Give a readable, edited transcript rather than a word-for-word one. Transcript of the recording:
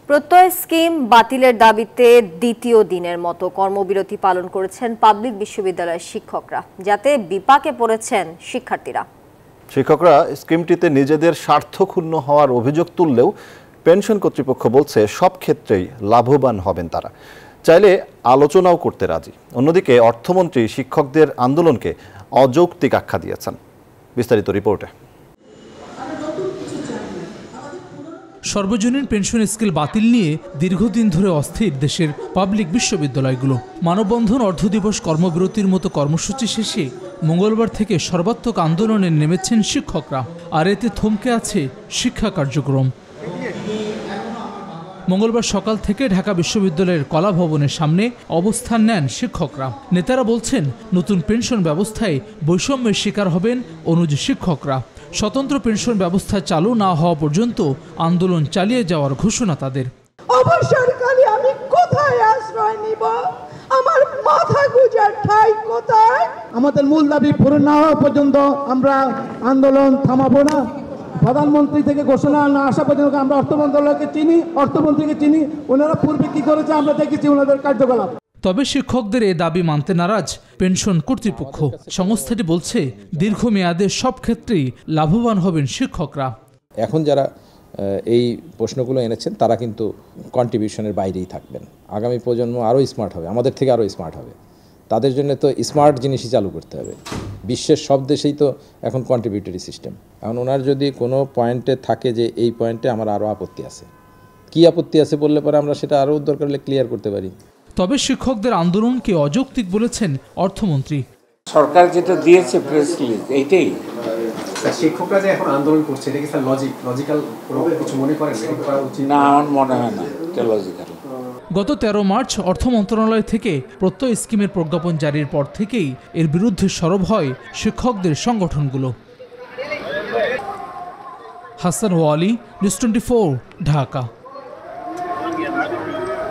প্রত্যয় স্কিম বাতিলের দাবিতে দ্বিতীয় দিনের মতো কর্মবিরতি পালন করেছেন পাবলিক বিশ্ববিদ্যালয়ের শিক্ষকরা, যাতে বিপাকে পড়েছেন শিক্ষার্থীরা। শিক্ষকরা স্কিমটিতে নিজেদের স্বার্থ ক্ষুণ্ণ হওয়ার অভিযোগ তুললেও পেনশন কর্তৃপক্ষ বলছে সব ক্ষেত্রেই লাভবান হবেন তারা, চাইলে আলোচনাও করতে রাজি। অন্যদিকে অর্থমন্ত্রী শিক্ষকদের আন্দোলনকে অযৌক্তিক আখ্যা দিয়েছেন। বিস্তারিত রিপোর্টে। সর্বজনীন পেনশন স্কেল বাতিল নিয়ে দীর্ঘদিন ধরে অস্থির দেশের পাবলিক বিশ্ববিদ্যালয়গুলো। মানববন্ধন, অর্ধদিবস, কর্মবিরতির মতো কর্মসূচি শেষে মঙ্গলবার থেকে সর্বাত্মক আন্দোলনে নেমেছেন শিক্ষকরা, আর এতে থমকে আছে শিক্ষা কার্যক্রম। মঙ্গলবার সকাল থেকে ঢাকা বিশ্ববিদ্যালয়ের কলা ভবনের সামনে অবস্থান নেন শিক্ষকরা। নেতারা বলছেন, নতুন পেনশন ব্যবস্থায় বৈষম্যের শিকার হবেন অনুজ শিক্ষকরা। স্বতন্ত্র পেনশন ব্যবস্থা চালু না হওয়া পর্যন্ত আন্দোলন চালিয়ে যাওয়ার ঘোষণা তাদের। অবসরকালে আমি কোথায় আশ্রয় নিব? আমার মাথা গুজার ঠাঁই কোথায়? আমাদের মূল দাবি পূরণ না হওয়া পর্যন্ত আমরা আন্দোলন থামাবো না। প্রধানমন্ত্রী থেকে ঘোষণা না আসা পর্যন্ত আমরা অর্থমন্ত্রীকে চিনি। ওনারা পূর্বে কি করেছে আমরা দেখেছি ওনাদের কার্যকলাপ। তবে শিক্ষকদের এ দাবি মানতে নারাজ পেনশন কর্তৃপক্ষ। সংস্থাটি বলছে, দীর্ঘমেয়াদে সব ক্ষেত্রেই লাভবান হবেন শিক্ষকরা। এখন যারা এই প্রশ্নগুলো এনেছেন তারা কিন্তু কন্ট্রিবিউশনের বাইরেই থাকবেন। আগামী প্রজন্ম আরও স্মার্ট হবে, আমাদের থেকে আরও স্মার্ট হবে। তাদের জন্য তো স্মার্ট জিনিসই চালু করতে হবে। বিশ্বের সব দেশেই তো এখন কন্ট্রিবিউটরি সিস্টেম। এখন ওনার যদি কোনো পয়েন্টে থাকে যে এই পয়েন্টে আমার আরও আপত্তি আছে, কি আপত্তি আছে বললে পরে আমরা সেটা আরও দরকার হলে ক্লিয়ার করতে পারি। তবে শিক্ষকদের আন্দোলনকে অযৌক্তিক বলেছেন অর্থমন্ত্রী। সরকার যেটা দিয়েছে প্রেস রিলিজ, এইটাই শিক্ষকরা যে এখন আন্দোলন করছে, এটা কি স্যার লজিক্যাল কিছু মনে করেন? না, আমার মনে হয় না এটা লজিক্যাল। গত 13 মার্চ অর্থ মন্ত্রণালয় থেকে প্রত্যয় স্কিমের প্রজ্ঞাপন জারির পর থেকেই এর বিরুদ্ধে সরব হয় শিক্ষকদের সংগঠনগুলো। হাসান ওয়ালি, নিউজ 24, ঢাকা।